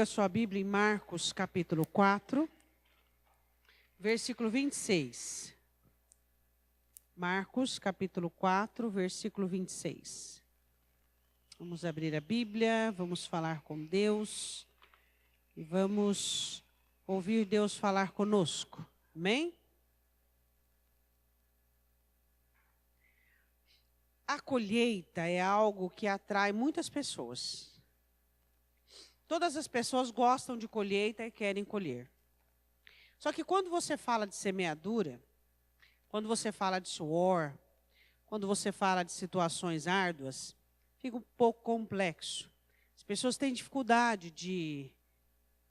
Abra sua Bíblia em Marcos, capítulo 4, versículo 26. Marcos, capítulo 4, versículo 26. Vamos abrir a Bíblia, vamos falar com Deus e vamos ouvir Deus falar conosco. Amém? A colheita é algo que atrai muitas pessoas. Todas as pessoas gostam de colheita e querem colher. Só que quando você fala de semeadura, quando você fala de suor, quando você fala de situações árduas, fica um pouco complexo. As pessoas têm dificuldade de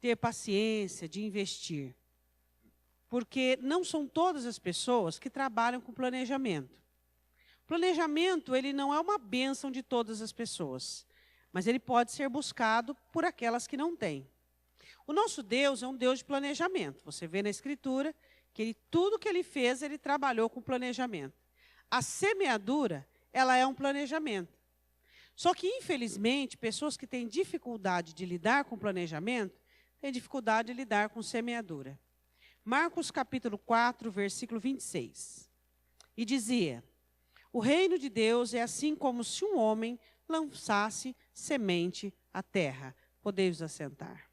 ter paciência, de investir. Porque não são todas as pessoas que trabalham com planejamento. Planejamento, ele não é uma bênção de todas as pessoas, mas ele pode ser buscado por aquelas que não têm. O nosso Deus é um Deus de planejamento. Você vê na Escritura que tudo que ele fez, ele trabalhou com planejamento. A semeadura, ela é um planejamento. Só que, infelizmente, pessoas que têm dificuldade de lidar com planejamento, têm dificuldade de lidar com semeadura. Marcos capítulo 4, versículo 26. E dizia: o reino de Deus é assim como se um homem lançasse semente à terra. Podeis assentar.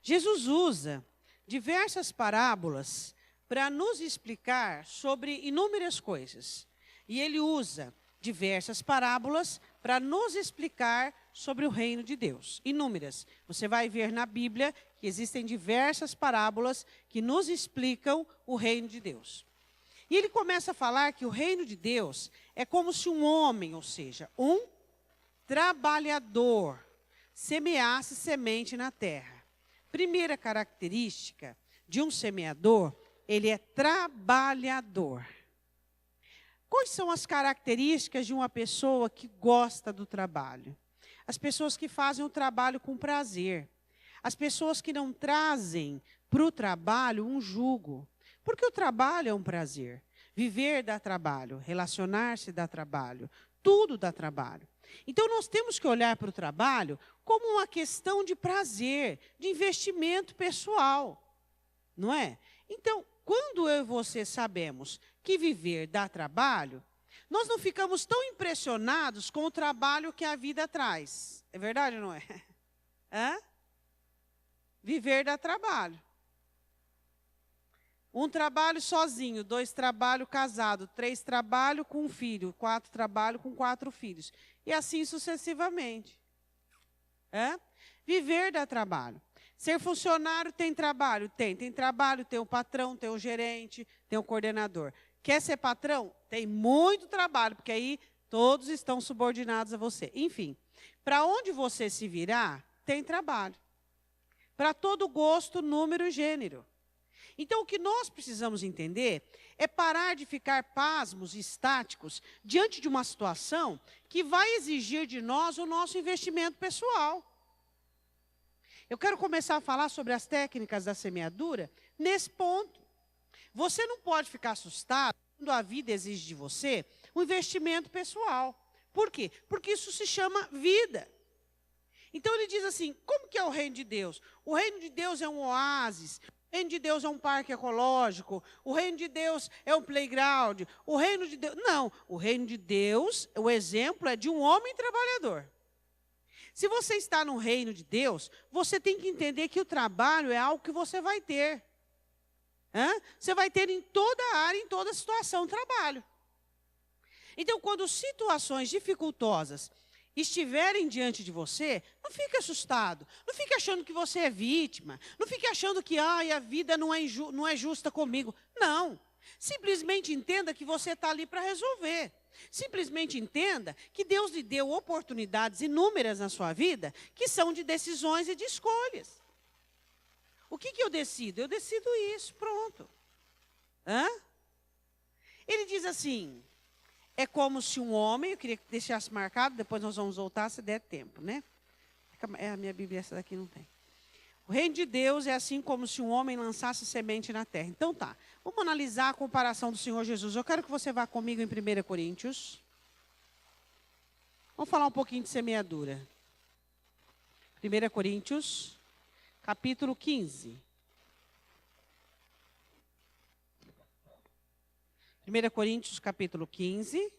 Jesus usa diversas parábolas para nos explicar sobre inúmeras coisas. E ele usa diversas parábolas para nos explicar sobre o reino de Deus. Inúmeras. Você vai ver na Bíblia que existem diversas parábolas que nos explicam o reino de Deus. E ele começa a falar que o reino de Deus é como se um homem, ou seja, um trabalhador, semeasse semente na terra. Primeira característica de um semeador, ele é trabalhador. Quais são as características de uma pessoa que gosta do trabalho? As pessoas que fazem o trabalho com prazer. As pessoas que não trazem para o trabalho um jugo. Porque o trabalho é um prazer. Viver dá trabalho, relacionar-se dá trabalho, tudo dá trabalho. Então nós temos que olhar para o trabalho como uma questão de prazer, de investimento pessoal, não é? Então, quando eu e você sabemos que viver dá trabalho, nós não ficamos tão impressionados com o trabalho que a vida traz. É verdade ou não é? Hã? Viver dá trabalho. Um trabalho sozinho, 2 trabalhos casado, 3 trabalhos com um filho, 4 trabalhos com 4 filhos. E assim sucessivamente. Viver dá trabalho. Ser funcionário tem trabalho? Tem trabalho, tem o patrão, tem o gerente, tem o coordenador. Quer ser patrão? Tem muito trabalho, porque aí todos estão subordinados a você. Enfim, para onde você se virar, tem trabalho. Para todo gosto, número e gênero. Então, o que nós precisamos entender é parar de ficar pasmos e estáticos diante de uma situação que vai exigir de nós o nosso investimento pessoal. Eu quero começar a falar sobre as técnicas da semeadura nesse ponto. Você não pode ficar assustado quando a vida exige de você um investimento pessoal. Por quê? Porque isso se chama vida. Então, ele diz assim, como que é o reino de Deus? O reino de Deus é um oásis. O reino de Deus é um parque ecológico, o reino de Deus é um playground, o reino de Deus... Não, o reino de Deus, o exemplo é de um homem trabalhador. Se você está no reino de Deus, você tem que entender que o trabalho é algo que você vai ter. Você vai ter em toda área, em toda situação, trabalho. Então, quando situações dificultosas estiverem diante de você, não fique assustado, não fique achando que você é vítima, não fique achando que a vida não é justa comigo. Não, simplesmente entenda que você está ali para resolver. Simplesmente entenda que Deus lhe deu oportunidades inúmeras na sua vida, que são de decisões e de escolhas. O que eu decido? Eu decido isso, pronto. Ele diz assim... É como se um homem, eu queria que deixasse marcado, depois nós vamos voltar se der tempo, né? A minha Bíblia, essa daqui não tem. O reino de Deus é assim como se um homem lançasse semente na terra. Então tá, vamos analisar a comparação do Senhor Jesus. Eu quero que você vá comigo em 1 Coríntios. Vamos falar um pouquinho de semeadura. 1 Coríntios, capítulo 15. 1 Coríntios, capítulo 15,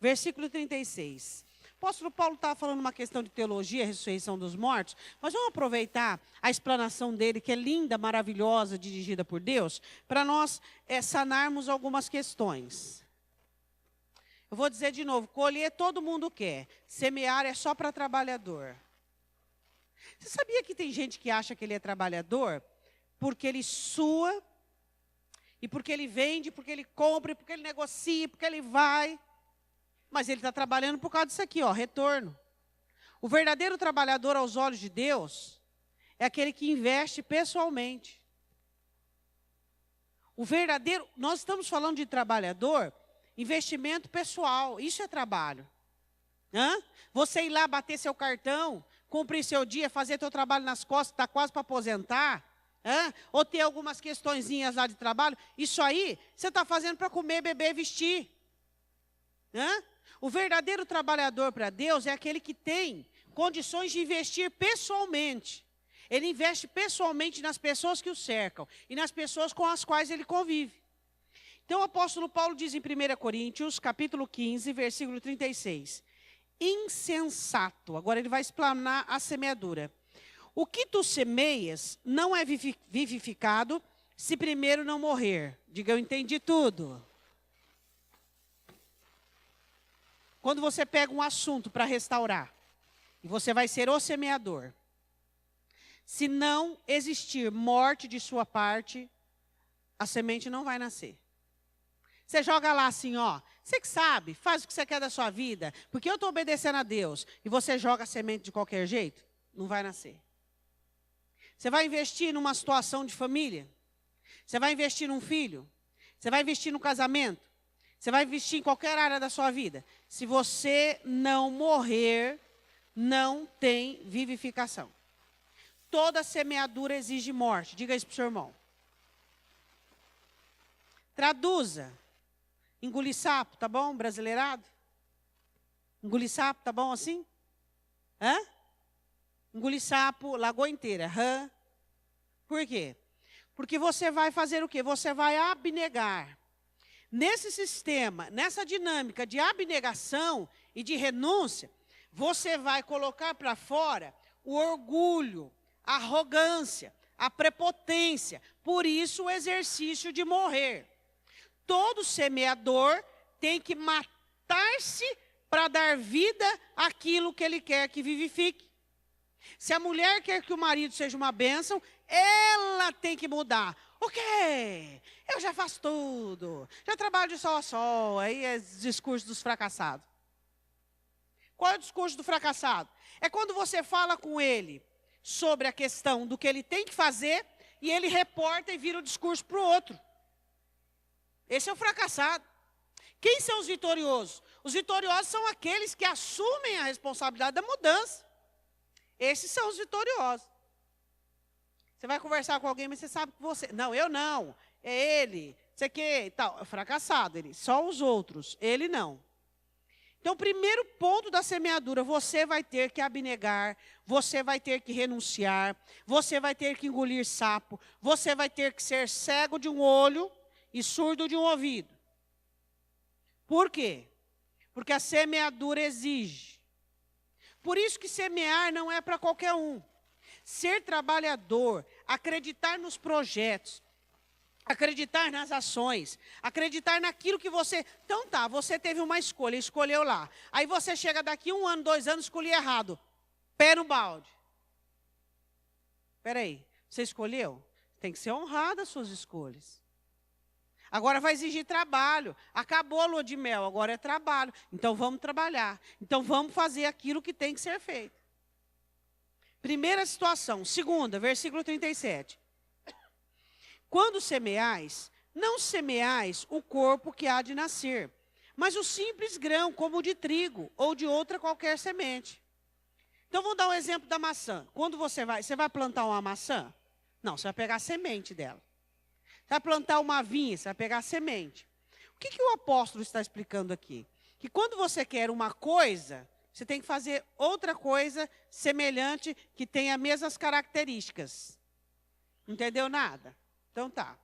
versículo 36. O apóstolo Paulo estava falando uma questão de teologia, ressurreição dos mortos, mas vamos aproveitar a explanação dele, que é linda, maravilhosa, dirigida por Deus, para nós sanarmos algumas questões. Eu vou dizer de novo, colher todo mundo quer, semear é só para trabalhador. Você sabia que tem gente que acha que ele é trabalhador porque ele sua, e porque ele vende, porque ele compra, porque ele negocia, porque ele vai. Mas ele está trabalhando por causa disso aqui, ó, retorno. O verdadeiro trabalhador aos olhos de Deus é aquele que investe pessoalmente. O verdadeiro, nós estamos falando de trabalhador, investimento pessoal, isso é trabalho. Você ir lá bater seu cartão, cumprir seu dia, fazer seu trabalho nas costas, está quase para aposentar, ou ter algumas questõezinhas lá de trabalho, isso aí você está fazendo para comer, beber, vestir. O verdadeiro trabalhador para Deus é aquele que tem condições de investir pessoalmente. Ele investe pessoalmente nas pessoas que o cercam e nas pessoas com as quais ele convive. Então o apóstolo Paulo diz em 1 Coríntios, capítulo 15, versículo 36. Insensato. Agora ele vai explanar a semeadura. O que tu semeias não é vivificado se primeiro não morrer. Diga, eu entendi tudo. Quando você pega um assunto para restaurar, e você vai ser o semeador, se não existir morte de sua parte, a semente não vai nascer. Você joga lá assim, ó, você que sabe, faz o que você quer da sua vida, porque eu estou obedecendo a Deus, e você joga a semente de qualquer jeito, não vai nascer. Você vai investir numa situação de família, você vai investir num filho, você vai investir no casamento, você vai investir em qualquer área da sua vida. Se você não morrer, não tem vivificação. Toda semeadura exige morte. Diga isso para o seu irmão. Traduza. Engolir sapo, tá bom? Brasileirado? Engolir sapo, tá bom assim? Engolir sapo, lagoa inteira. Por quê? Porque você vai fazer o quê? Você vai abnegar. Nesse sistema, nessa dinâmica de abnegação e de renúncia, você vai colocar para fora o orgulho, a arrogância, a prepotência. Por isso o exercício de morrer. Todo semeador tem que matar-se para dar vida àquilo que ele quer que vivifique. Se a mulher quer que o marido seja uma bênção, ela tem que mudar. O quê? Eu já faço tudo. Já trabalho de sol a sol. Aí é o discurso dos fracassados. Qual é o discurso do fracassado? É quando você fala com ele sobre a questão do que ele tem que fazer e ele reporta e vira o discurso para o outro. Esse é o fracassado. Quem são os vitoriosos? Os vitoriosos são aqueles que assumem a responsabilidade da mudança. Esses são os vitoriosos. Você vai conversar com alguém, mas você sabe que você... Não, eu não. É ele. Você quer e tal. É fracassado ele. Só os outros. Ele não. Então, o primeiro ponto da semeadura, você vai ter que abnegar, você vai ter que renunciar, você vai ter que engolir sapo, você vai ter que ser cego de um olho e surdo de um ouvido. Por quê? Porque a semeadura exige. Por isso que semear não é para qualquer um. Ser trabalhador, acreditar nos projetos, acreditar nas ações, acreditar naquilo que você... Então tá, você teve uma escolha, escolheu lá. Aí você chega daqui 1 ano, 2 anos, escolhi errado. Pé no balde. Espera aí, você escolheu? Tem que ser honrada as suas escolhas. Agora vai exigir trabalho. Acabou a lua de mel, agora é trabalho. Então vamos trabalhar. Então vamos fazer aquilo que tem que ser feito. Primeira situação. Segunda, versículo 37. Quando semeais, não semeais o corpo que há de nascer, mas o simples grão, como o de trigo, ou de outra qualquer semente. Então vamos dar um exemplo da maçã. Quando você vai plantar uma maçã? Não, você vai pegar a semente dela. Você vai plantar uma vinha, você vai pegar a semente. O que o apóstolo está explicando aqui? Que quando você quer uma coisa, você tem que fazer outra coisa semelhante que tenha as mesmas características. Entendeu nada? Então tá.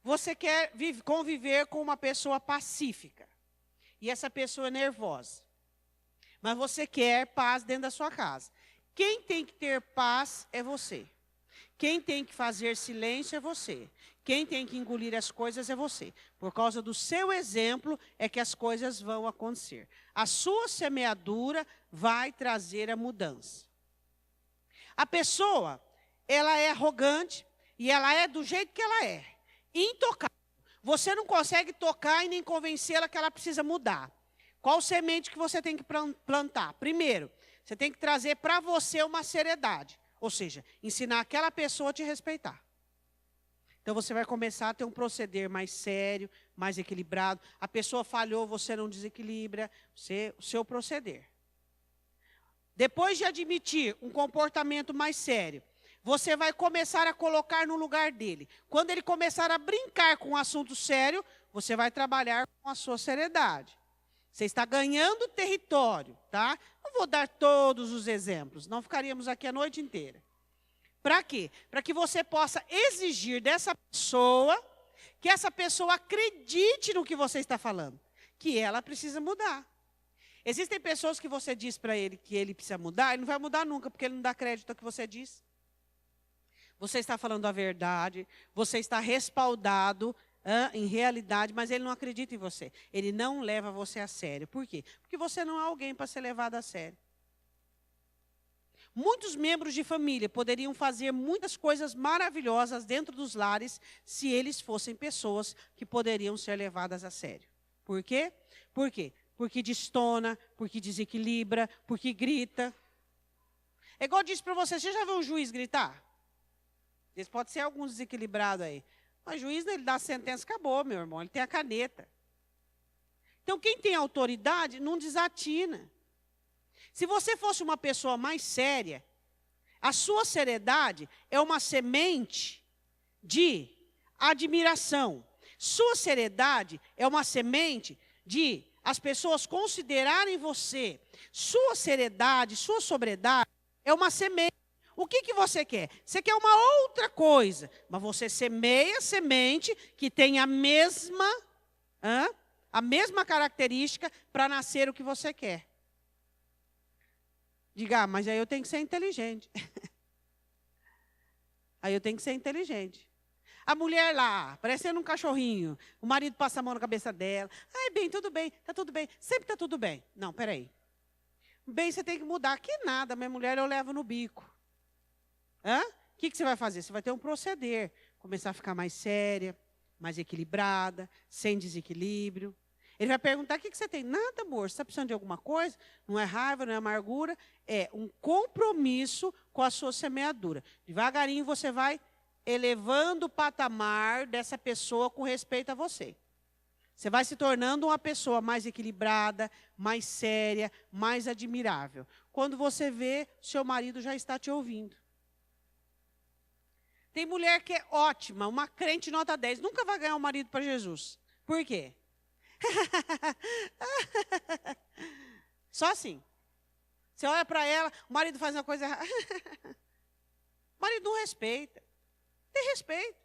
Você quer conviver com uma pessoa pacífica. E essa pessoa é nervosa. Mas você quer paz dentro da sua casa. Quem tem que ter paz é você. Quem tem que fazer silêncio é você. Quem tem que engolir as coisas é você. Por causa do seu exemplo é que as coisas vão acontecer. A sua semeadura vai trazer a mudança. A pessoa, ela é arrogante e ela é do jeito que ela é. Intocável. Você não consegue tocar e nem convencê-la que ela precisa mudar. Qual semente que você tem que plantar? Primeiro, você tem que trazer para você uma seriedade. Ou seja, ensinar aquela pessoa a te respeitar. Então, você vai começar a ter um proceder mais sério, mais equilibrado. A pessoa falhou, você não desequilibra o seu proceder. Depois de admitir um comportamento mais sério, você vai começar a colocar no lugar dele. Quando ele começar a brincar com um assunto sério, você vai trabalhar com a sua seriedade. Você está ganhando território, tá? Não vou dar todos os exemplos, não ficaríamos aqui a noite inteira. Para quê? Para que você possa exigir dessa pessoa, que essa pessoa acredite no que você está falando, que ela precisa mudar. Existem pessoas que você diz para ele que ele precisa mudar, ele não vai mudar nunca, porque ele não dá crédito ao que você diz. Você está falando a verdade, você está respaldado em realidade, mas ele não acredita em você. Ele não leva você a sério. Por quê? Porque você não é alguém para ser levado a sério. Muitos membros de família poderiam fazer muitas coisas maravilhosas dentro dos lares se eles fossem pessoas que poderiam ser levadas a sério. Por quê? Por quê? Porque destona, porque desequilibra, porque grita. É igual eu disse para você já viu um juiz gritar? Esse pode ser alguns desequilibrados aí. Mas o juiz, ele dá a sentença, acabou, meu irmão. Ele tem a caneta. Então, quem tem autoridade, não desatina. Se você fosse uma pessoa mais séria, a sua seriedade é uma semente de admiração. Sua seriedade é uma semente de as pessoas considerarem você. Sua seriedade, sua sobriedade é uma semente. O que você quer? Você quer uma outra coisa, mas você semeia a semente que tem a mesma característica para nascer o que você quer. Diga, mas aí eu tenho que ser inteligente. Aí eu tenho que ser inteligente. A mulher lá, parecendo um cachorrinho, o marido passa a mão na cabeça dela. Ai, bem, tudo bem, está tudo bem, sempre está tudo bem. Não, peraí. Bem, você tem que mudar. Que nada, minha mulher eu levo no bico. O que você vai fazer? Você vai ter um proceder. Começar a ficar mais séria, mais equilibrada, sem desequilíbrio. Ele vai perguntar, o que você tem? Nada, amor, você está precisando de alguma coisa? Não é raiva, não é amargura. É um compromisso com a sua semeadura. Devagarinho você vai elevando o patamar dessa pessoa com respeito a você. Você vai se tornando uma pessoa mais equilibrada, mais séria, mais admirável. Quando você vê, seu marido já está te ouvindo. Tem mulher que é ótima, uma crente nota 10, nunca vai ganhar um marido para Jesus. Por quê? Só assim. Você olha para ela, o marido faz uma coisa errada. O marido não respeita. Tem respeito.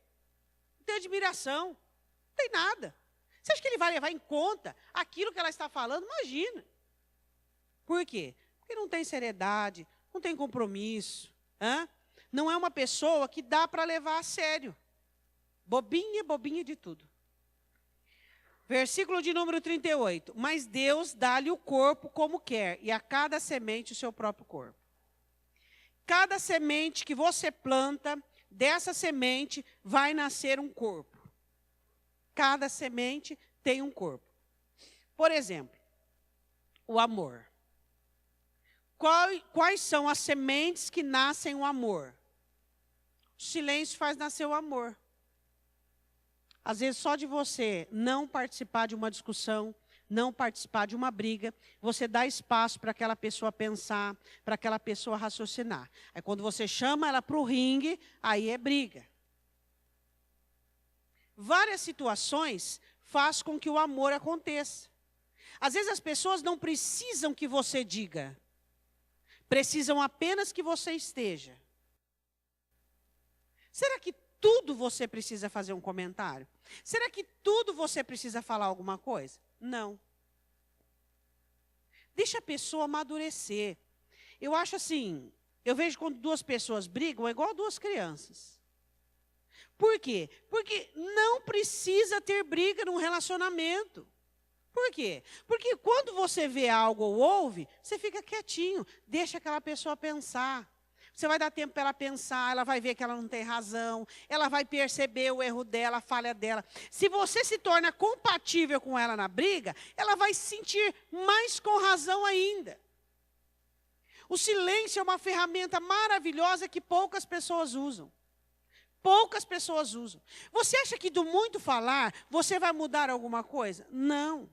Não tem admiração. Não tem nada. Você acha que ele vai levar em conta aquilo que ela está falando? Imagina. Por quê? Porque não tem seriedade, não tem compromisso. Não é uma pessoa que dá para levar a sério. Bobinha, bobinha de tudo. Versículo de número 38. Mas Deus dá-lhe o corpo como quer, e a cada semente o seu próprio corpo. Cada semente que você planta, dessa semente vai nascer um corpo. Cada semente tem um corpo. Por exemplo, o amor. Quais são as sementes que nascem o amor? O silêncio faz nascer o amor. Às vezes, só de você não participar de uma discussão, não participar de uma briga, você dá espaço para aquela pessoa pensar, para aquela pessoa raciocinar. Aí, quando você chama ela para o ringue, aí é briga. Várias situações faz com que o amor aconteça. Às vezes as pessoas não precisam que você diga. Precisam apenas que você esteja. Será que tudo você precisa fazer um comentário? Será que tudo você precisa falar alguma coisa? Não. Deixa a pessoa amadurecer. Eu acho assim, eu vejo quando duas pessoas brigam, é igual duas crianças. Por quê? Porque não precisa ter briga num relacionamento. Por quê? Porque quando você vê algo ou ouve, você fica quietinho, deixa aquela pessoa pensar. Você vai dar tempo para ela pensar, ela vai ver que ela não tem razão, ela vai perceber o erro dela, a falha dela. Se você se torna compatível com ela na briga, ela vai se sentir mais com razão ainda. O silêncio é uma ferramenta maravilhosa que poucas pessoas usam. Poucas pessoas usam. Você acha que do muito falar, você vai mudar alguma coisa? Não.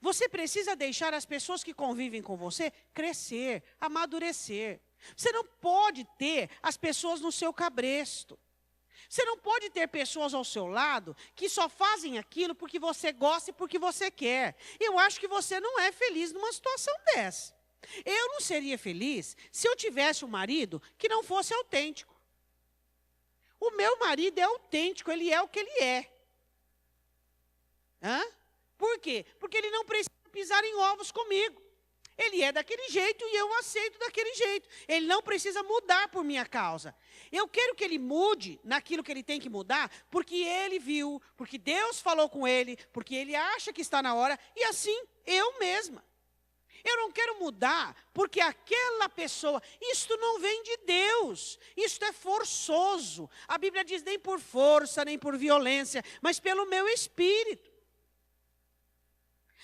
Você precisa deixar as pessoas que convivem com você crescer, amadurecer. Você não pode ter as pessoas no seu cabresto. Você não pode ter pessoas ao seu lado que só fazem aquilo porque você gosta e porque você quer. Eu acho que você não é feliz numa situação dessa. Eu não seria feliz se eu tivesse um marido que não fosse autêntico. O meu marido é autêntico, ele é o que ele é. Hã? Por quê? Porque ele não precisa pisar em ovos comigo. Ele é daquele jeito e eu o aceito daquele jeito. Ele não precisa mudar por minha causa. Eu quero que ele mude naquilo que ele tem que mudar, porque ele viu, porque Deus falou com ele, porque ele acha que está na hora, e assim eu mesma. Eu não quero mudar porque aquela pessoa, isto não vem de Deus, isto é forçoso. A Bíblia diz nem por força, nem por violência, mas pelo meu espírito.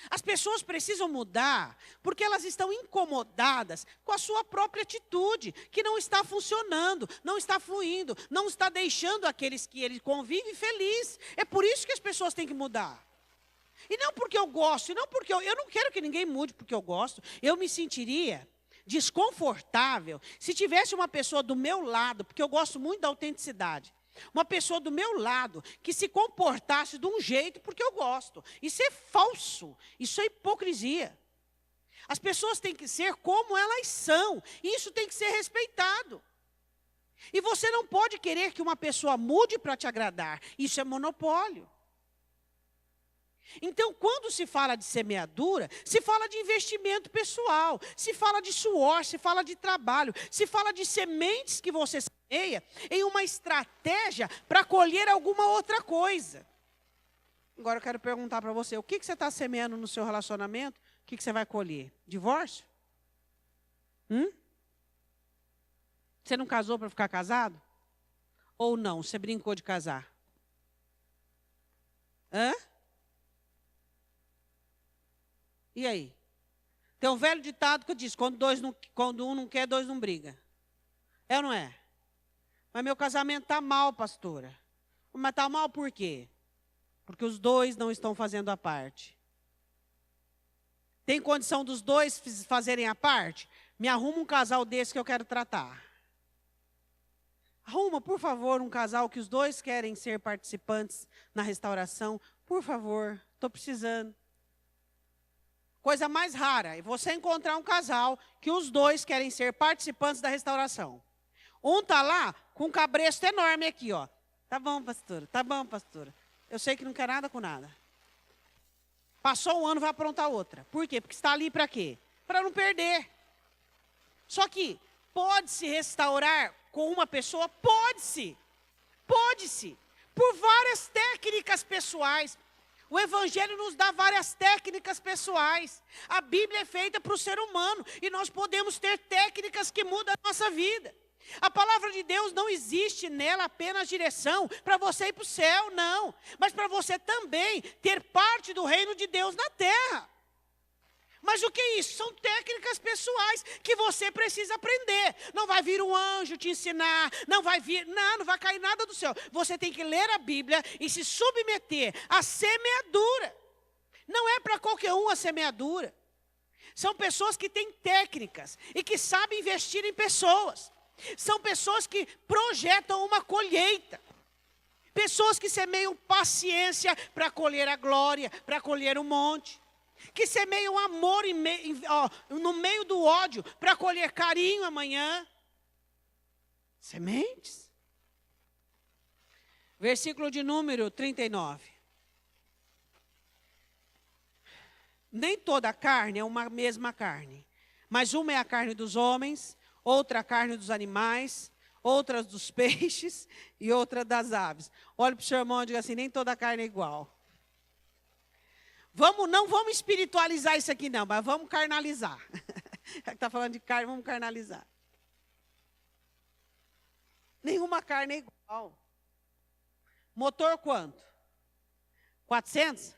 As pessoas precisam mudar porque elas estão incomodadas com a sua própria atitude, que não está funcionando, não está fluindo, não está deixando aqueles que ele convive feliz. É por isso que as pessoas têm que mudar. E não porque eu gosto, e não porque eu não quero que ninguém mude porque eu gosto. Eu me sentiria desconfortável se tivesse uma pessoa do meu lado, porque eu gosto muito da autenticidade. Uma pessoa do meu lado que se comportasse de um jeito porque eu gosto. Isso é falso, isso é hipocrisia. As pessoas têm que ser como elas são, e isso tem que ser respeitado. E você não pode querer que uma pessoa mude para te agradar, isso é monopólio. Então, quando se fala de semeadura, se fala de investimento pessoal, se fala de suor, se fala de trabalho, se fala de sementes que você semeia em uma estratégia para colher alguma outra coisa. Agora eu quero perguntar para você, o que você está semeando no seu relacionamento? O que você vai colher? Divórcio? Você não casou para ficar casado? Ou não? Você brincou de casar? Hã? E aí? Tem um velho ditado que diz, quando um não quer, dois não briga. É ou não é? Mas meu casamento está mal, pastora. Mas está mal por quê? Porque os dois não estão fazendo a parte. Tem condição dos dois fazerem a parte? Me arruma um casal desse que eu quero tratar. Arruma, por favor, um casal que os dois querem ser participantes na restauração. Por favor, estou precisando. Coisa mais rara é você encontrar um casal que os dois querem ser participantes da restauração. Um está lá com um cabresto enorme aqui, ó. Tá bom, pastora, tá bom, pastora. Eu sei que não quer nada com nada. Passou um ano, vai aprontar outra. Por quê? Porque está ali para quê? Para não perder. Só que pode-se restaurar com uma pessoa? Pode-se. Pode-se. Por várias técnicas pessoais. O Evangelho nos dá várias técnicas pessoais. A Bíblia é feita para o ser humano. E nós podemos ter técnicas que mudam a nossa vida. A palavra de Deus não existe nela apenas direção para você ir para o céu, não. Mas para você também ter parte do reino de Deus na terra. Mas o que é isso? São técnicas pessoais que você precisa aprender. Não vai vir um anjo te ensinar, não vai cair nada do céu. Você tem que ler a Bíblia e se submeter à semeadura. Não é para qualquer um a semeadura. São pessoas que têm técnicas e que sabem investir em pessoas. São pessoas que projetam uma colheita. Pessoas que semeiam paciência para colher a glória, para colher o monte. que semeiam amor no meio do ódio para colher carinho amanhã. Sementes. Versículo de número 39. Nem toda a carne é uma mesma carne, mas uma é a carne dos homens, outra a carne dos animais, outra dos peixes e outra das aves. Olha para o seu irmão e diga assim, nem toda a carne é igual. Não vamos espiritualizar isso aqui não, mas vamos carnalizar. Está falando de carne, vamos carnalizar. Nenhuma carne é igual. Motor quanto? 400?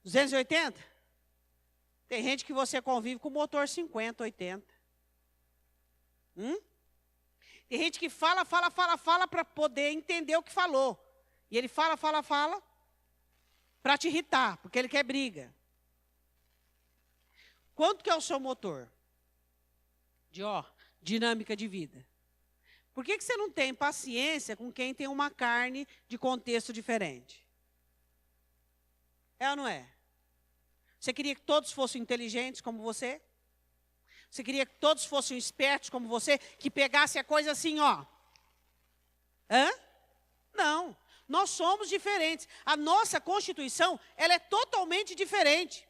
280? Tem gente que você convive com motor 50, 80. Tem gente que fala para poder entender o que falou. E ele fala para te irritar, porque ele quer briga. Quanto que é o seu motor? Dinâmica de vida. Por que você não tem paciência com quem tem uma carne de contexto diferente? É ou não é? Você queria que todos fossem inteligentes como você? Você queria que todos fossem espertos como você? Que pegasse a coisa assim, Não. Nós somos diferentes. A nossa Constituição, ela é totalmente diferente.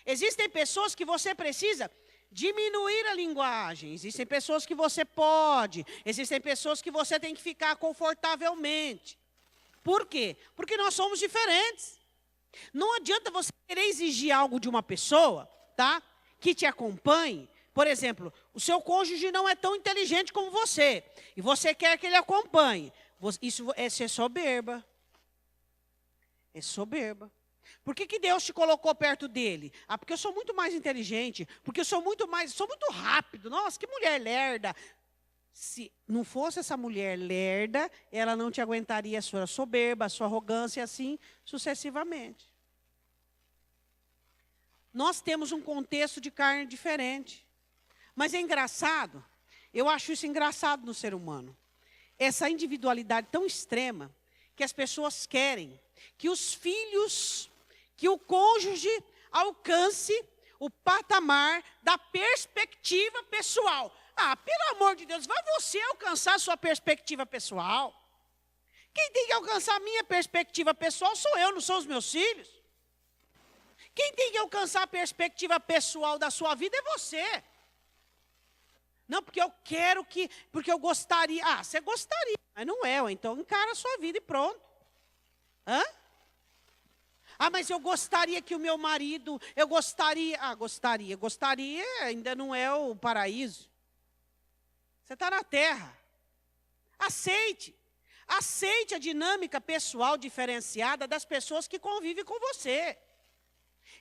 Existem pessoas que você precisa diminuir a linguagem. Existem pessoas que você pode. Existem pessoas que você tem que ficar confortavelmente. Por quê? Porque nós somos diferentes. Não adianta você querer exigir algo de uma pessoa, tá? Que te acompanhe. Por exemplo, o seu cônjuge não é tão inteligente como você. E você quer que ele acompanhe. Isso é ser soberba. É soberba. Por que Deus te colocou perto dele? Porque eu sou muito mais inteligente. Porque eu sou muito rápido. Nossa, que mulher lerda. Se não fosse essa mulher lerda, ela não te aguentaria a sua soberba, a sua arrogância, e assim sucessivamente. Nós temos um contexto de carne diferente. Mas é engraçado, eu acho isso engraçado no ser humano. Essa individualidade tão extrema, que as pessoas querem que os filhos, que o cônjuge alcance o patamar da perspectiva pessoal. Pelo amor de Deus, vai você alcançar a sua perspectiva pessoal? Quem tem que alcançar a minha perspectiva pessoal sou eu, não são os meus filhos. Quem tem que alcançar a perspectiva pessoal da sua vida é você. Não, porque eu quero porque eu gostaria. Você gostaria, mas não é, então encara a sua vida e pronto. Mas eu gostaria que o meu marido, gostaria ainda não é o paraíso. Você está na terra. Aceite a dinâmica pessoal diferenciada das pessoas que convivem com você.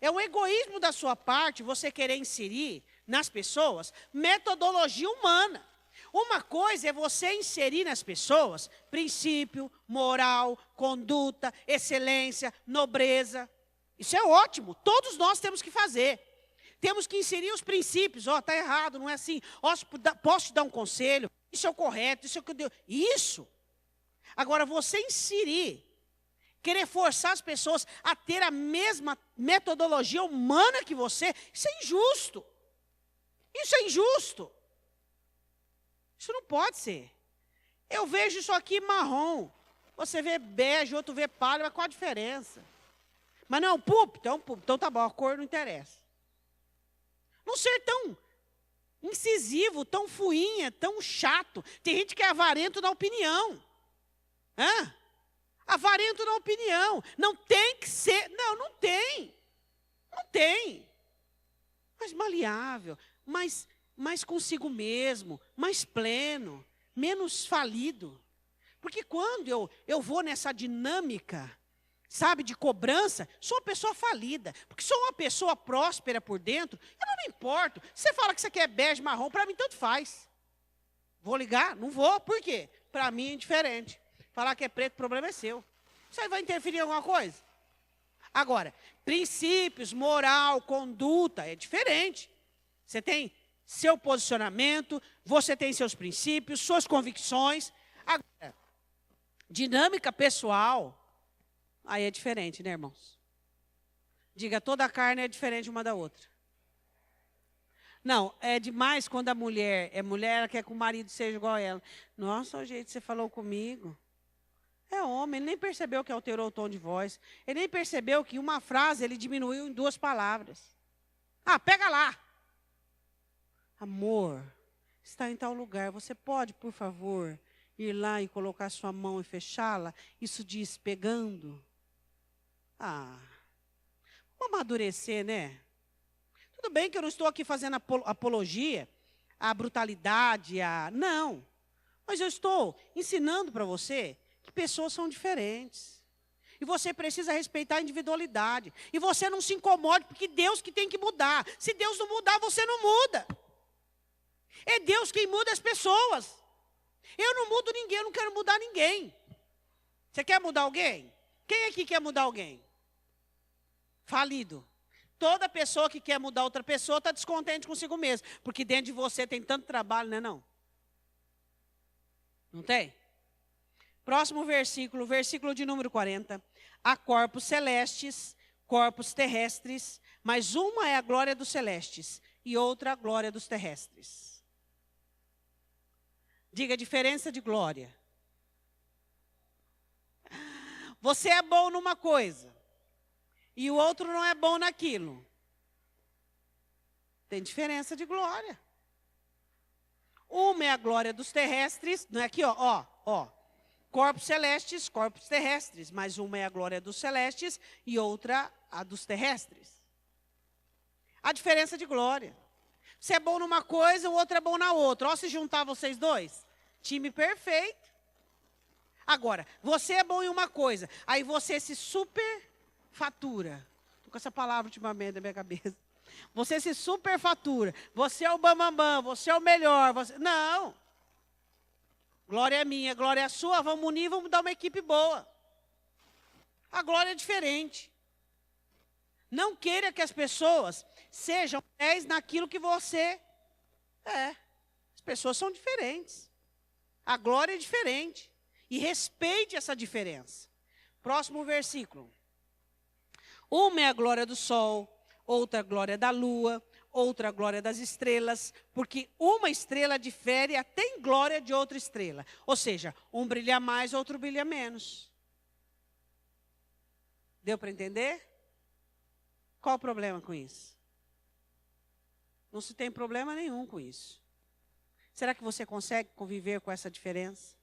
É um egoísmo da sua parte você querer inserir nas pessoas metodologia humana. Uma coisa é você inserir nas pessoas princípio, moral, conduta, excelência, nobreza. Isso é ótimo, todos nós temos que fazer. Temos que inserir os princípios. Está errado, não é assim. Posso te dar um conselho? Isso é o correto, isso é o que eu devo. Isso. Agora, você inserir, querer forçar as pessoas a ter a mesma metodologia humana que você, isso é injusto. Isso é injusto. Isso não pode ser. Eu vejo isso aqui marrom. Você vê bege, outro vê pálido, mas qual a diferença? Mas não é um púlpito? É um púlpito. Então tá bom, a cor não interessa. Não ser tão incisivo, tão fuinha, tão chato. Tem gente que é avarento na opinião. Avarento na opinião. Não tem que ser. Não tem. Não tem. Mais maleável, mais consigo mesmo, mais pleno, menos falido. Porque quando eu vou nessa dinâmica, de cobrança, sou uma pessoa falida. Porque sou uma pessoa próspera por dentro, eu não me importo. Você fala que você quer bege, marrom, para mim tanto faz. Vou ligar? Não vou. Por quê? Para mim é diferente. Falar que é preto, o problema é seu. Isso aí vai interferir em alguma coisa? Agora, princípios, moral, conduta, é diferente. Você tem seu posicionamento, você tem seus princípios, suas convicções. Agora, dinâmica pessoal, aí é diferente, né, irmãos? Diga, toda carne é diferente uma da outra. Não, é demais quando a mulher é mulher, ela quer que o marido seja igual a ela. Nossa, o jeito que você falou comigo. É homem, ele nem percebeu que alterou o tom de voz. Ele nem percebeu que uma frase ele diminuiu em 2 palavras. Ah, pega lá. Amor, está em tal lugar. Você pode, por favor, ir lá e colocar sua mão e fechá-la? Isso diz pegando. Ah, vamos amadurecer, né? Tudo bem que eu não estou aqui fazendo apologia à brutalidade, não. Mas eu estou ensinando para você que pessoas são diferentes. E você precisa respeitar a individualidade. E você não se incomode, porque Deus que tem que mudar. Se Deus não mudar, você não muda. É Deus quem muda as pessoas. Eu não mudo ninguém, eu não quero mudar ninguém. Você quer mudar alguém? Quem aqui quer mudar alguém? Falido. Toda pessoa que quer mudar outra pessoa está descontente consigo mesmo. Porque dentro de você tem tanto trabalho, não é não? Não tem? Próximo versículo, versículo de número 40. Há corpos celestes, corpos terrestres, mas uma é a glória dos celestes e outra a glória dos terrestres. Diga a diferença de glória. Você é bom numa coisa e o outro não é bom naquilo. Tem diferença de glória. Uma é a glória dos terrestres, não é aqui, ó. Corpos celestes, corpos terrestres, mas uma é a glória dos celestes e outra a dos terrestres. A diferença de glória. Você é bom numa coisa, o outro é bom na outra. Ó, se juntar vocês dois, time perfeito. Agora, você é bom em uma coisa, aí você se superfatura. Estou com essa palavra ultimamente na minha cabeça. Você se superfatura. Você é o bambambam, você é o melhor. Não. Glória é minha, glória é sua. Vamos unir, vamos dar uma equipe boa. A glória é diferente. Não queira que as pessoas sejam 10 naquilo que você é. As pessoas são diferentes. A glória é diferente. E respeite essa diferença. Próximo versículo. Uma é a glória do sol, outra a glória da lua, outra a glória das estrelas, porque uma estrela difere até em glória de outra estrela. Ou seja, um brilha mais, outro brilha menos. Deu para entender? Qual o problema com isso? Não se tem problema nenhum com isso. Será que você consegue conviver com essa diferença?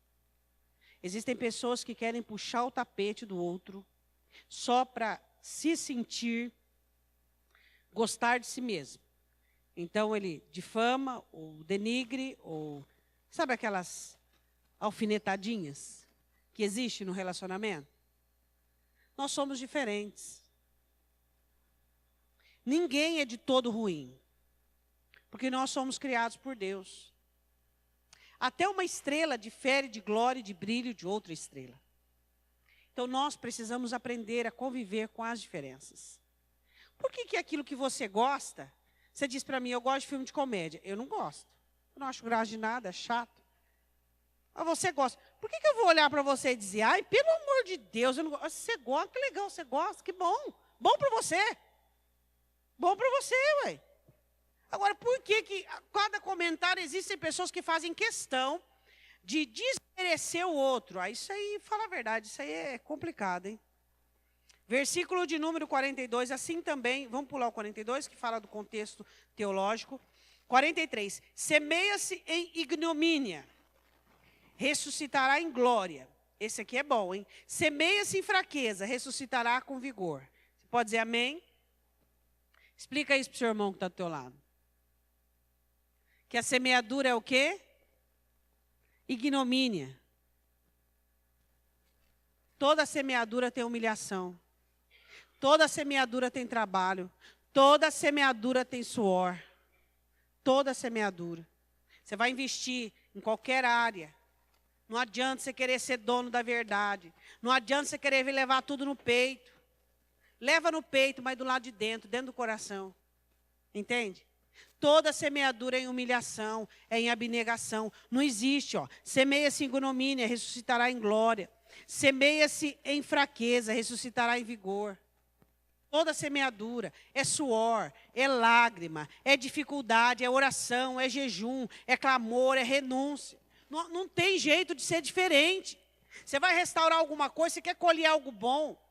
Existem pessoas que querem puxar o tapete do outro só para se sentir, gostar de si mesmo. Então ele difama, ou denigre, ou sabe aquelas alfinetadinhas que existem no relacionamento? Nós somos diferentes. Ninguém é de todo ruim, porque nós somos criados por Deus. Até uma estrela difere de glória e de brilho de outra estrela. Então nós precisamos aprender a conviver com as diferenças. Por que aquilo que você gosta, você diz para mim, eu gosto de filme de comédia. Eu não gosto. Eu não acho graça de nada, é chato. Mas você gosta. Por que eu vou olhar para você e dizer, ai, pelo amor de Deus, eu não gosto. Você gosta, que legal, você gosta, que bom. Bom para você. Bom para você, ué. Agora, por que cada comentário existem pessoas que fazem questão de desmerecer o outro? Ah, isso aí, fala a verdade, isso aí é complicado, hein? Versículo de número 42, assim também, vamos pular o 42, que fala do contexto teológico. 43, semeia-se em ignomínia, ressuscitará em glória. Esse aqui é bom, hein? Semeia-se em fraqueza, ressuscitará com vigor. Você pode dizer amém? Explica isso para o seu irmão que está do teu lado. Que a semeadura é o quê? Ignomínia. Toda semeadura tem humilhação. Toda semeadura tem trabalho. Toda semeadura tem suor. Toda semeadura. Você vai investir em qualquer área. Não adianta você querer ser dono da verdade. Não adianta você querer levar tudo no peito. Leva no peito, mas do lado de dentro, dentro do coração. Entende? Toda semeadura é em humilhação, é em abnegação. Não existe, ó. Semeia-se em ignomínia, ressuscitará em glória. Semeia-se em fraqueza, ressuscitará em vigor. toda semeadura, é suor, é lágrima, é dificuldade, é oração, é jejum, é clamor, é renúncia. Não tem jeito de ser diferente. Você vai restaurar alguma coisa, você quer colher algo bom.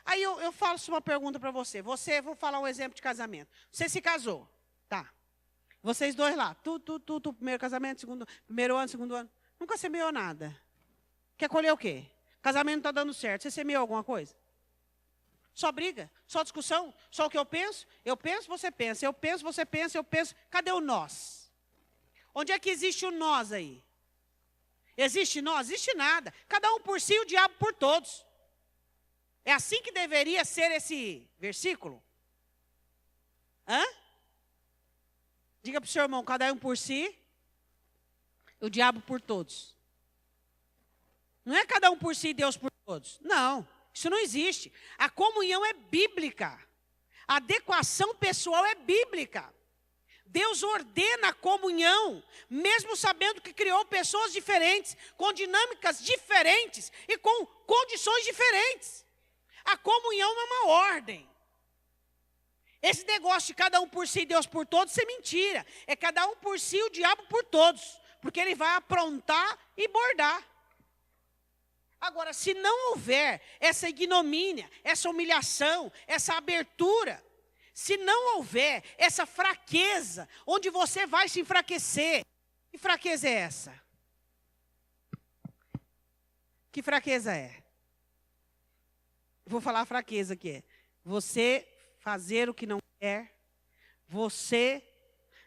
Aí eu faço uma pergunta para você. Vou falar um exemplo de casamento. Você se casou, tá? Vocês dois lá, tu, primeiro casamento, primeiro ano, segundo ano. Nunca semeou nada. Quer colher o quê? Casamento não está dando certo. Você semeou alguma coisa? Só briga? Só discussão? Só o que eu penso? Eu penso, você pensa. Eu penso, você pensa, eu penso. Cadê o nós? Onde é que existe o nós aí? Existe nós? Existe nada. Cada um por si, o diabo por todos. É assim que deveria ser esse versículo? Hã? Diga para o seu irmão, cada um por si, o diabo por todos. Não é cada um por si e Deus por todos. Não, isso não existe. A comunhão é bíblica. A adequação pessoal é bíblica. Deus ordena a comunhão, mesmo sabendo que criou pessoas diferentes, com dinâmicas diferentes e com condições diferentes. A comunhão é uma ordem. Esse negócio de cada um por si e Deus por todos, isso é mentira. É cada um por si e o diabo por todos. Porque ele vai aprontar e bordar. Agora, se não houver essa ignomínia, essa humilhação, essa abertura, se não houver essa fraqueza, onde você vai se enfraquecer, que fraqueza é essa? Que fraqueza é? Vou falar a fraqueza que é. Você fazer o que não quer, você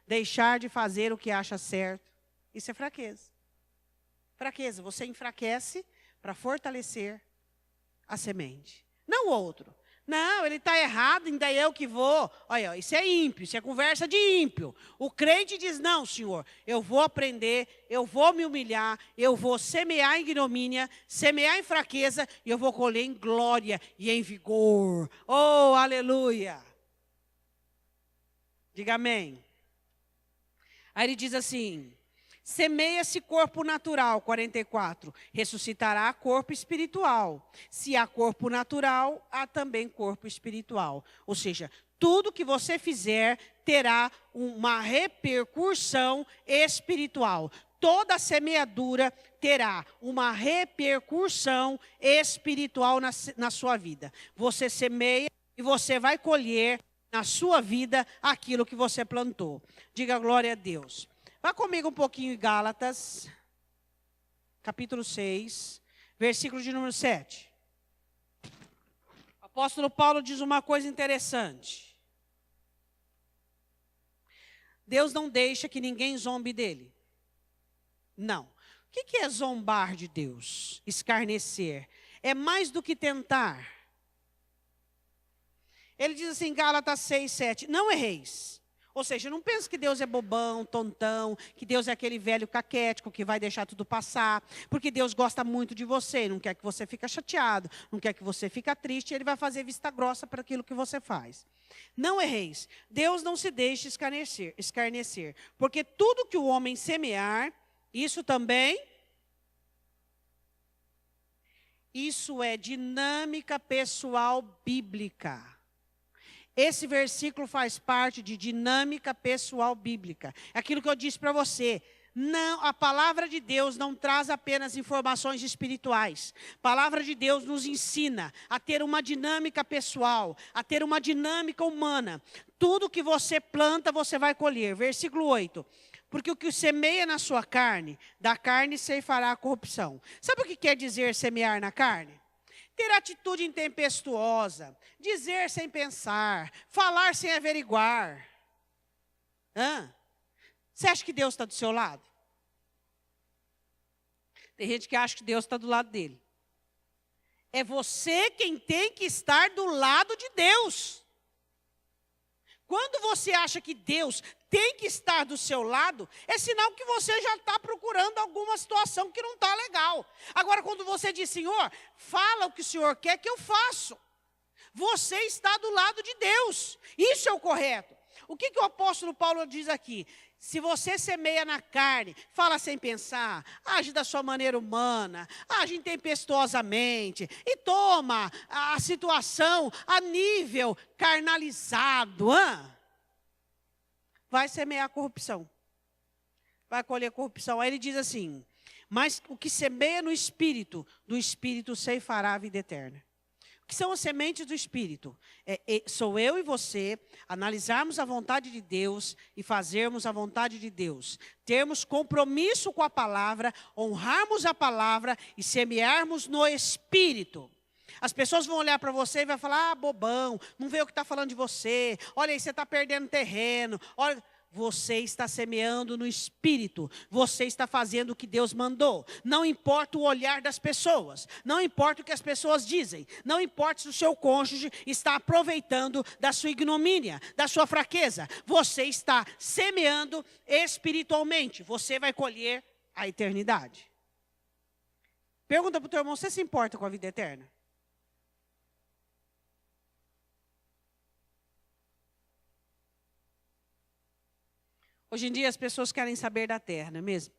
deixar de fazer o que acha certo, isso é fraqueza. Fraqueza, você enfraquece para fortalecer a semente. Não o outro. Não, ele está errado, ainda eu que vou. Olha, isso é ímpio, isso é conversa de ímpio. O crente diz, não, Senhor, eu vou aprender, eu vou me humilhar, eu vou semear em ignomínia, semear em fraqueza, e eu vou colher em glória e em vigor. Oh, aleluia. Diga amém. Aí ele diz assim, semeia-se corpo natural, 44, ressuscitará corpo espiritual. Se há corpo natural, há também corpo espiritual. Ou seja, tudo que você fizer terá uma repercussão espiritual. Toda semeadura terá uma repercussão espiritual na sua vida. Você semeia e você vai colher na sua vida aquilo que você plantou. Diga glória a Deus. Vá comigo um pouquinho em Gálatas, capítulo 6, versículo de número 7. O apóstolo Paulo diz uma coisa interessante. Deus não deixa que ninguém zombe dele. Não. O que é zombar de Deus? Escarnecer. É mais do que tentar. Ele diz assim, Gálatas 6, 7, não erreis. Ou seja, não pense que Deus é bobão, tontão, que Deus é aquele velho caquético que vai deixar tudo passar, porque Deus gosta muito de você, não quer que você fique chateado, não quer que você fique triste, Ele vai fazer vista grossa para aquilo que você faz. Não erreis, Deus não se deixa escarnecer, porque tudo que o homem semear, isso também, isso é dinâmica pessoal bíblica. Esse versículo faz parte de dinâmica pessoal bíblica. É aquilo que eu disse para você. Não, a palavra de Deus não traz apenas informações espirituais. A palavra de Deus nos ensina a ter uma dinâmica pessoal, a ter uma dinâmica humana. Tudo que você planta, você vai colher. Versículo 8. Porque o que semeia na sua carne, da carne ceifará a corrupção. Sabe o que quer dizer semear na carne? Ter atitude intempestuosa, dizer sem pensar, falar sem averiguar. Você acha que Deus está do seu lado? Tem gente que acha que Deus está do lado dele. É você quem tem que estar do lado de Deus. Quando você acha que Deus tem que estar do seu lado, é sinal que você já está procurando alguma situação que não está legal. Agora, quando você diz, Senhor, fala o que o Senhor quer que eu faço. você está do lado de Deus. Isso é o correto. O que o apóstolo Paulo diz aqui? Se você semeia na carne, fala sem pensar, age da sua maneira humana, age intempestuosamente e toma a situação a nível carnalizado, vai semear corrupção. Vai colher corrupção. Aí ele diz assim, mas o que semeia no Espírito, do Espírito ceifará a vida eterna. O que são as sementes do Espírito? Sou eu e você analisarmos a vontade de Deus e fazermos a vontade de Deus. Termos compromisso com a palavra, honrarmos a palavra e semearmos no Espírito. As pessoas vão olhar para você e vão falar, bobão, não vê o que está falando de você. Olha aí, você está perdendo terreno. Olha, você está semeando no Espírito. Você está fazendo o que Deus mandou. Não importa o olhar das pessoas. Não importa o que as pessoas dizem. Não importa se o seu cônjuge está aproveitando da sua ignomínia, da sua fraqueza. Você está semeando espiritualmente. Você vai colher a eternidade. Pergunta para o teu irmão, você se importa com a vida eterna? Hoje em dia as pessoas querem saber da terra, não é mesmo?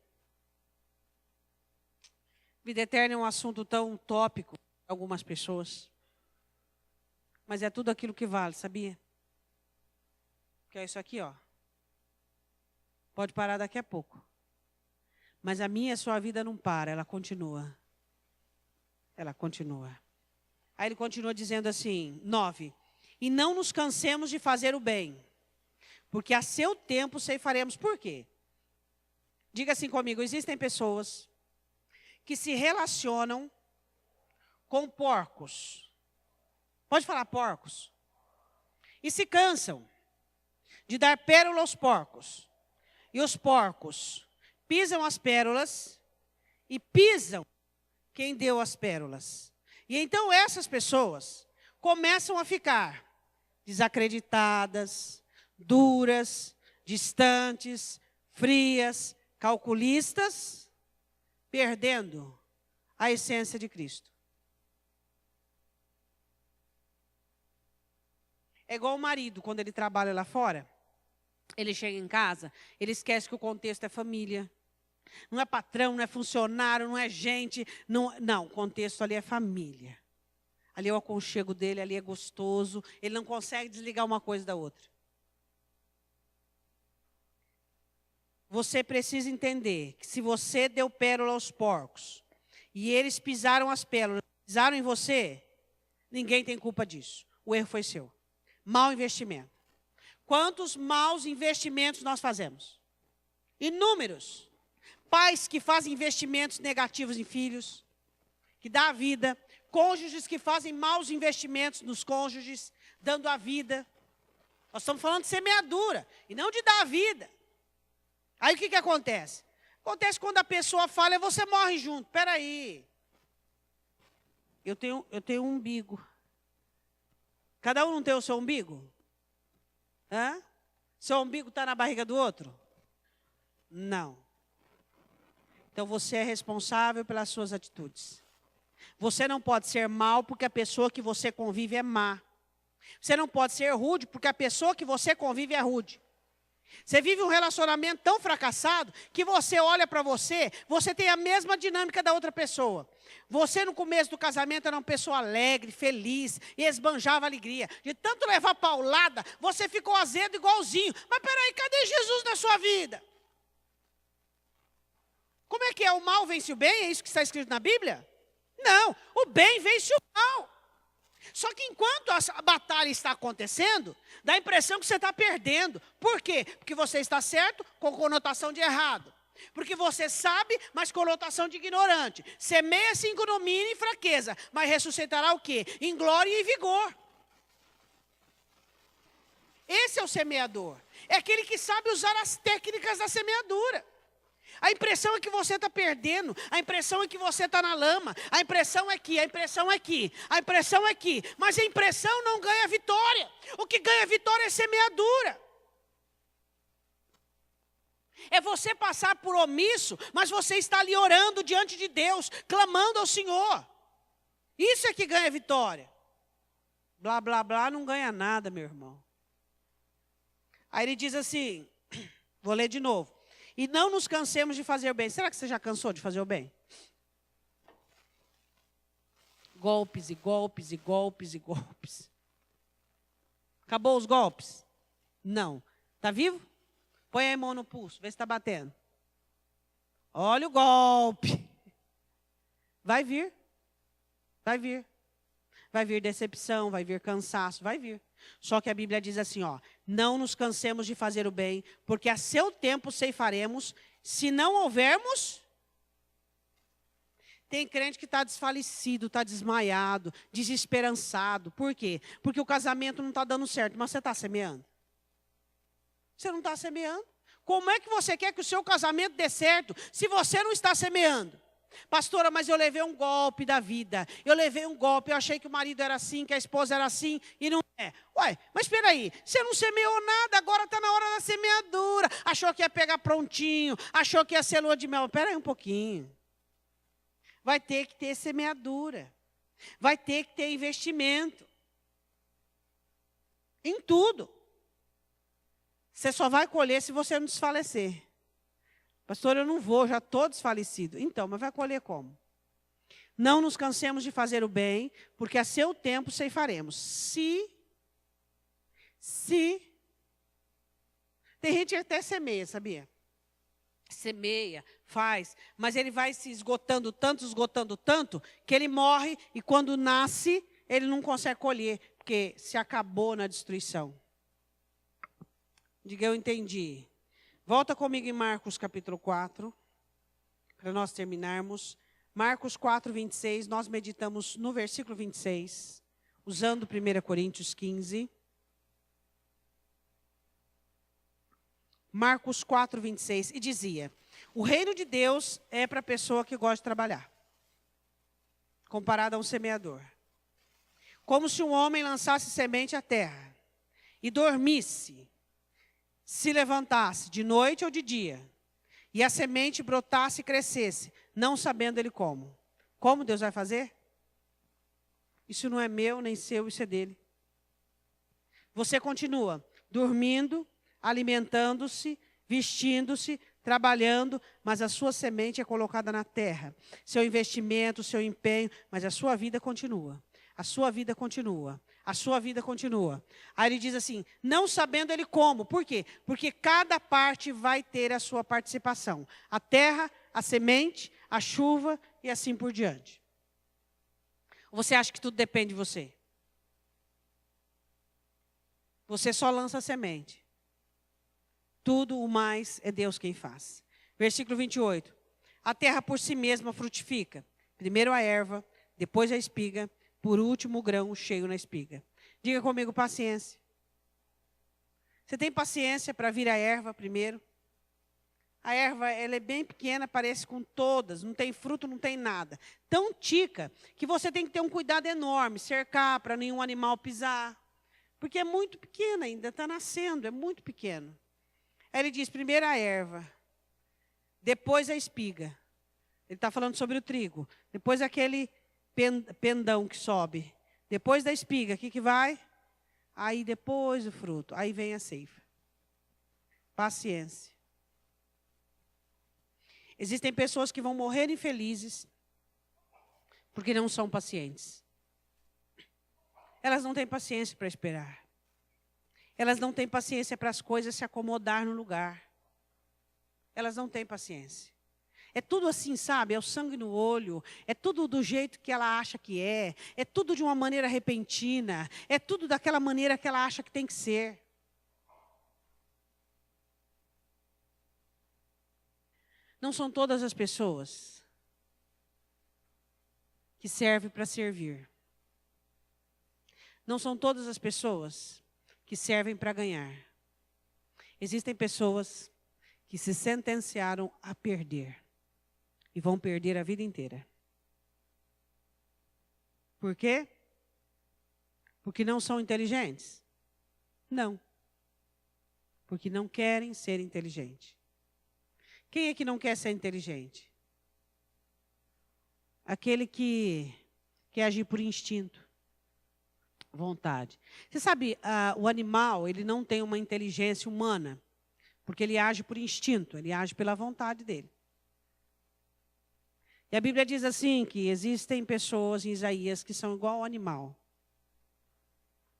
Vida eterna é um assunto tão utópico para algumas pessoas. Mas é tudo aquilo que vale, sabia? Que é isso aqui, ó. Pode parar daqui a pouco. Mas a minha e a sua vida não para, ela continua. Ela continua. Aí ele continua dizendo assim, 9. E não nos cansemos de fazer o bem. Porque a seu tempo ceifaremos. Por quê? Diga assim comigo, existem pessoas que se relacionam com porcos. Pode falar porcos? E se cansam de dar pérola aos porcos. E os porcos pisam as pérolas e pisam quem deu as pérolas. E então essas pessoas começam a ficar desacreditadas, duras, distantes, frias, calculistas, perdendo a essência de Cristo. É igual o marido, quando ele trabalha lá fora, ele chega em casa, ele esquece que o contexto é família. Não é patrão, não é funcionário, não é gente. Não, o contexto ali é família. Ali é o aconchego dele, ali é gostoso. Ele não consegue desligar uma coisa da outra. Você precisa entender que se você deu pérola aos porcos e eles pisaram as pérolas, pisaram em você, ninguém tem culpa disso. O erro foi seu. Mau investimento. Quantos maus investimentos nós fazemos? Inúmeros. Pais que fazem investimentos negativos em filhos, que dá a vida. Cônjuges que fazem maus investimentos nos cônjuges, dando a vida. Nós estamos falando de semeadura e não de dar a vida. Aí o que acontece? Acontece quando a pessoa falha e você morre junto. Espera aí. Eu tenho um umbigo. Cada um não tem o seu umbigo? Hã? Seu umbigo está na barriga do outro? Não. Então você é responsável pelas suas atitudes. Você não pode ser mau porque a pessoa que você convive é má. Você não pode ser rude porque a pessoa que você convive é rude. Você vive um relacionamento tão fracassado que você olha para você tem a mesma dinâmica da outra pessoa. Você no começo do casamento era uma pessoa alegre, feliz, e esbanjava alegria. De tanto levar paulada, você ficou azedo igualzinho. Mas peraí, cadê Jesus na sua vida? Como é que é? O mal vence o bem? É isso que está escrito na Bíblia? Não, o bem vence o mal. Só que enquanto a batalha está acontecendo, dá a impressão que você está perdendo. Por quê? Porque você está certo com conotação de errado. Porque você sabe, mas conotação de ignorante. Semeia-se em ignomínia e fraqueza, mas ressuscitará o quê? Em glória e em vigor. Esse é o semeador. É aquele que sabe usar as técnicas da semeadura. A impressão é que você está perdendo, a impressão é que você está na lama, a impressão é que, mas a impressão não ganha vitória. O que ganha vitória é semeadura. É você passar por omisso, mas você está ali orando diante de Deus, clamando ao Senhor. Isso é que ganha vitória. blá, blá, blá, não ganha nada, meu irmão. Aí ele diz assim, vou ler de novo. E não nos cansemos de fazer o bem. Será que você já cansou de fazer o bem? Golpes e golpes e golpes e golpes. Acabou os golpes? Não. Está vivo? Põe a mão no pulso, vê se está batendo. Olha o golpe. Vai vir. Vai vir. Vai vir decepção, vai vir cansaço, vai vir. Só que a Bíblia diz assim, ó, não nos cansemos de fazer o bem, porque a seu tempo ceifaremos, se não houvermos. Tem crente que está desfalecido, está desmaiado, desesperançado. Por quê? Porque o casamento não está dando certo, mas você está semeando. Você não está semeando. Como é que você quer que o seu casamento dê certo se você não está semeando? Pastora, mas eu levei um golpe da vida. Eu levei um golpe, eu achei que o marido era assim, que a esposa era assim, e não é. Ué, mas espera aí, você não semeou nada, agora está na hora da semeadura. Achou que ia pegar prontinho, achou que ia ser lua de mel. Espera aí um pouquinho. Vai ter que ter semeadura. Vai ter que ter investimento. Em tudo. Você só vai colher se você não desfalecer. Pastor, eu não vou, já estou desfalecido. Então, mas vai colher como? Não nos cansemos de fazer o bem, porque a seu tempo ceifaremos. Se. Tem gente que até semeia, sabia? Semeia, faz, mas ele vai se esgotando tanto, que ele morre e quando nasce, ele não consegue colher, porque se acabou na destruição. Diga, eu entendi. Volta comigo em Marcos capítulo 4, para nós terminarmos. Marcos 4, 26, nós meditamos no versículo 26, usando 1 Coríntios 15. Marcos 4, 26, e dizia, o reino de Deus é para a pessoa que gosta de trabalhar, comparado a um semeador. Como se um homem lançasse semente à terra e dormisse, se levantasse de noite ou de dia, e a semente brotasse e crescesse, não sabendo ele como. Como Deus vai fazer? Isso não é meu, nem seu, isso é dele. Você continua dormindo, alimentando-se, vestindo-se, trabalhando, mas a sua semente é colocada na terra. Seu investimento, seu empenho, mas a sua vida continua. A sua vida continua. A sua vida continua. Aí ele diz assim, não sabendo ele como. Por quê? Porque cada parte vai ter a sua participação. A terra, a semente, a chuva e assim por diante. Você acha que tudo depende de você? Você só lança a semente. Tudo o mais é Deus quem faz. Versículo 28. A terra por si mesma frutifica. Primeiro a erva, depois a espiga, por último o grão cheio na espiga. Diga comigo, paciência. Você tem paciência para vir a erva primeiro? A erva, ela é bem pequena, parece com todas, não tem fruto, não tem nada. Tão tica que você tem que ter um cuidado enorme, cercar para nenhum animal pisar. Porque é muito pequena ainda, está nascendo, é muito pequeno. Aí ele diz, primeiro a erva, depois a espiga. Ele está falando sobre o trigo. Depois aquele pendão que sobe. Depois da espiga, o que vai? Aí depois o fruto. Aí vem a ceifa. Paciência. Existem pessoas que vão morrer infelizes porque não são pacientes. Elas não têm paciência para esperar. Elas não têm paciência para as coisas se acomodar no lugar. Elas não têm paciência. É tudo assim, sabe? É o sangue no olho. É tudo do jeito que ela acha que é. É tudo de uma maneira repentina. É tudo daquela maneira que ela acha que tem que ser. Não são todas as pessoas que servem para servir. Não são todas as pessoas que servem para ganhar. Existem pessoas que se sentenciaram a perder. E vão perder a vida inteira. Por quê? Porque não são inteligentes? Não. Porque não querem ser inteligentes. Quem é que não quer ser inteligente? Aquele que quer agir por instinto. Vontade. Você sabe, o animal, ele não tem uma inteligência humana, porque ele age por instinto, ele age pela vontade dele. E a Bíblia diz assim, que existem pessoas em Isaías que são igual ao animal.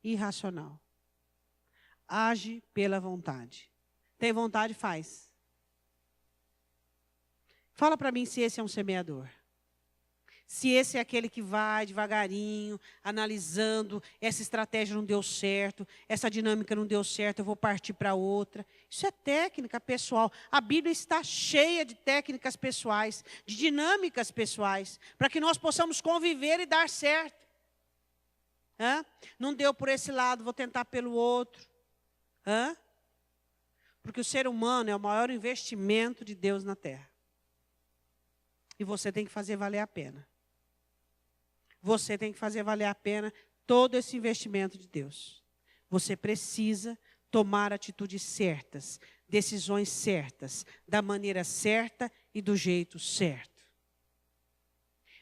Irracional. Age pela vontade. Tem vontade, faz. Fala para mim se esse é um semeador. Se esse é aquele que vai devagarinho, analisando, essa estratégia não deu certo, essa dinâmica não deu certo, eu vou partir para outra. Isso é técnica pessoal. A Bíblia está cheia de técnicas pessoais, de dinâmicas pessoais, para que nós possamos conviver e dar certo. Não deu por esse lado, vou tentar pelo outro. Porque o ser humano é o maior investimento de Deus na terra. E você tem que fazer valer a pena. Você tem que fazer valer a pena todo esse investimento de Deus. Você precisa tomar atitudes certas, decisões certas, da maneira certa e do jeito certo.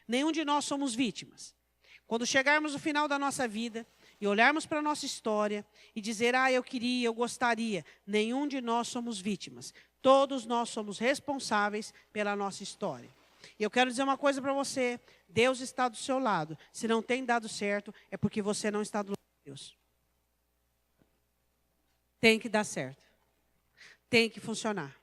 Nenhum de nós somos vítimas. Quando chegarmos no final da nossa vida e olharmos para a nossa história e dizer, eu queria, eu gostaria, nenhum de nós somos vítimas. Todos nós somos responsáveis pela nossa história. E eu quero dizer uma coisa para você, Deus está do seu lado. Se não tem dado certo, é porque você não está do lado de Deus. Tem que dar certo. Tem que funcionar.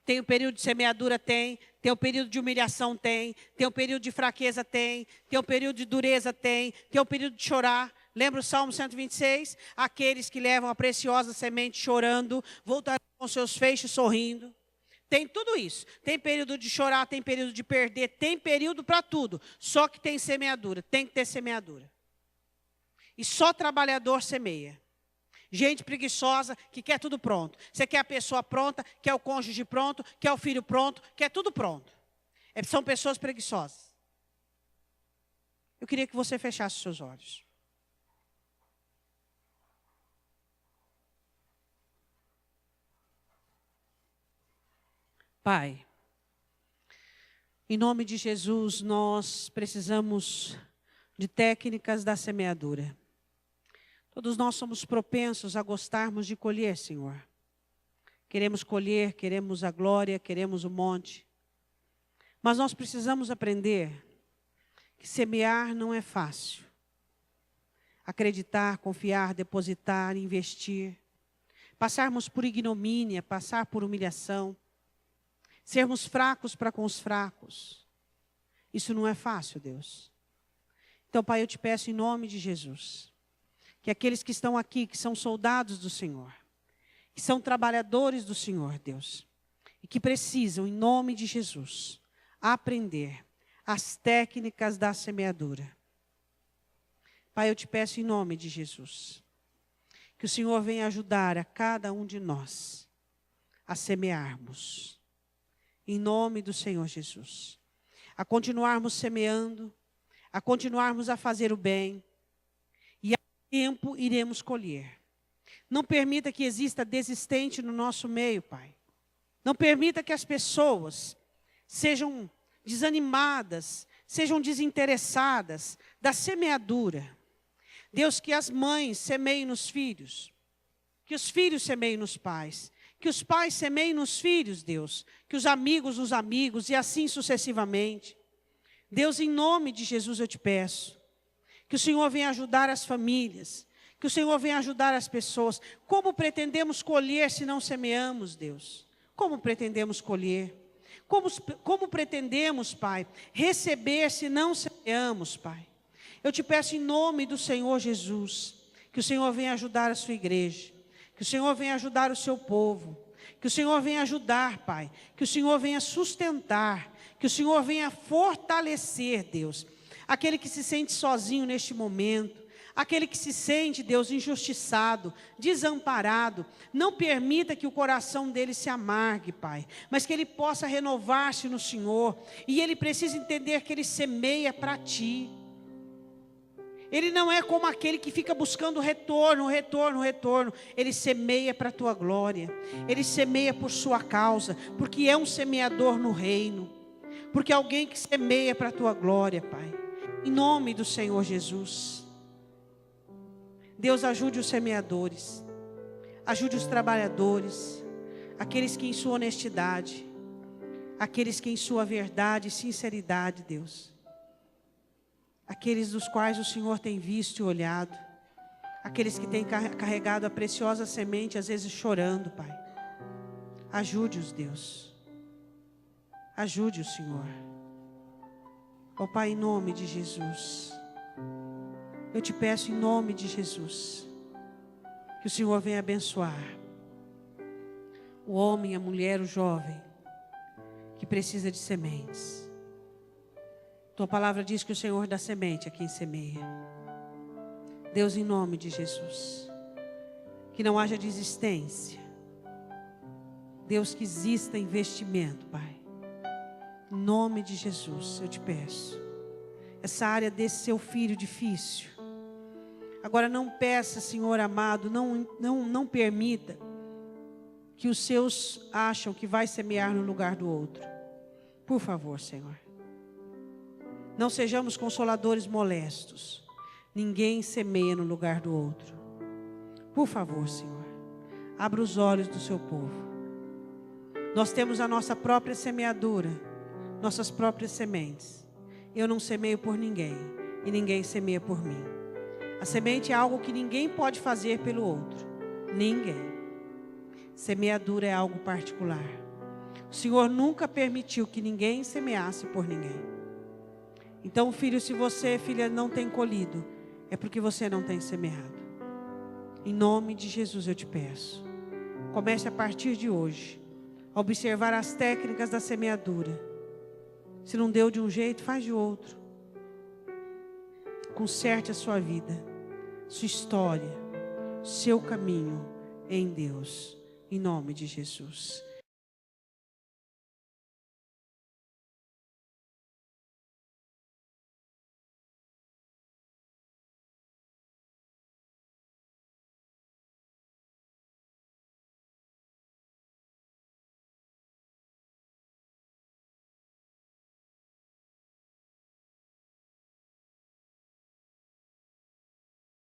Tem o período de semeadura, tem o período de humilhação, tem o período de fraqueza, tem o período de dureza, tem o período de chorar. Lembra o Salmo 126? Aqueles que levam a preciosa semente chorando, voltarão com seus feixes sorrindo. Tem tudo isso. Tem período de chorar, tem período de perder, tem período para tudo. Só que tem semeadura, tem que ter semeadura. E só trabalhador semeia. Gente preguiçosa que quer tudo pronto. Você quer a pessoa pronta, quer o cônjuge pronto, quer o filho pronto, quer tudo pronto. São pessoas preguiçosas. Eu queria que você fechasse os seus olhos. Pai, em nome de Jesus, nós precisamos de técnicas da semeadura. Todos nós somos propensos a gostarmos de colher, Senhor. Queremos colher, queremos a glória, queremos o monte. Mas nós precisamos aprender que semear não é fácil. Acreditar, confiar, depositar, investir. Passarmos por ignomínia, passar por humilhação. Sermos fracos para com os fracos. Isso não é fácil, Deus. Então, Pai, eu te peço em nome de Jesus, que aqueles que estão aqui, que são soldados do Senhor, que são trabalhadores do Senhor, Deus, e que precisam, em nome de Jesus, aprender as técnicas da semeadura. Pai, eu te peço em nome de Jesus, que o Senhor venha ajudar a cada um de nós a semearmos. Em nome do Senhor Jesus. A continuarmos semeando, a continuarmos a fazer o bem. E a tempo iremos colher. Não permita que exista desistente no nosso meio, Pai. Não permita que as pessoas sejam desanimadas, sejam desinteressadas da semeadura. Deus, que as mães semeiem nos filhos, que os filhos semeiem nos pais, que os pais semeiem nos filhos, Deus, que os amigos nos amigos e assim sucessivamente. Deus, em nome de Jesus eu te peço, que o Senhor venha ajudar as famílias, que o Senhor venha ajudar as pessoas. Como pretendemos colher se não semeamos, Deus? Como pretendemos colher? Como pretendemos, Pai, receber se não semeamos, Pai? Eu te peço em nome do Senhor Jesus, que o Senhor venha ajudar a sua igreja, que o Senhor venha ajudar o seu povo, que o Senhor venha ajudar, Pai, que o Senhor venha sustentar, que o Senhor venha fortalecer, Deus, aquele que se sente sozinho neste momento, aquele que se sente, Deus, injustiçado, desamparado. Não permita que o coração dele se amargue, Pai, mas que ele possa renovar-se no Senhor, e ele precisa entender que ele semeia para Ti. Ele não é como aquele que fica buscando retorno. Ele semeia para a Tua glória. Ele semeia por Sua causa, porque é um semeador no reino. Porque é alguém que semeia para a Tua glória, Pai. Em nome do Senhor Jesus. Deus, ajude os semeadores, ajude os trabalhadores, aqueles que em sua honestidade, aqueles que em sua verdade e sinceridade, Deus, aqueles dos quais o Senhor tem visto e olhado, aqueles que têm carregado a preciosa semente, às vezes chorando, Pai. Ajude-os, Deus. Ajude o Senhor. Ó Pai, em nome de Jesus, eu te peço em nome de Jesus, que o Senhor venha abençoar o homem, a mulher, o jovem, que precisa de sementes. Tua palavra diz que o Senhor dá semente a quem semeia. Deus, em nome de Jesus, que não haja desistência. Deus, que exista investimento, Pai. Em nome de Jesus, eu te peço. Essa área desse seu filho difícil. Agora não peça, Senhor amado, não permita que os seus acham que vai semear no lugar do outro. Por favor, Senhor. Não sejamos consoladores molestos. Ninguém semeia no lugar do outro. Por favor, Senhor. Abra os olhos do seu povo. Nós temos a nossa própria semeadura, nossas próprias sementes. Eu não semeio por ninguém e ninguém semeia por mim. A semente é algo que ninguém pode fazer pelo outro. Ninguém. Semeadura é algo particular. O Senhor nunca permitiu que ninguém semeasse por ninguém. Então, filho, se você, filha, não tem colhido, é porque você não tem semeado. Em nome de Jesus eu te peço. Comece a partir de hoje a observar as técnicas da semeadura. Se não deu de um jeito, faz de outro. Conserte a sua vida, sua história, seu caminho em Deus. Em nome de Jesus.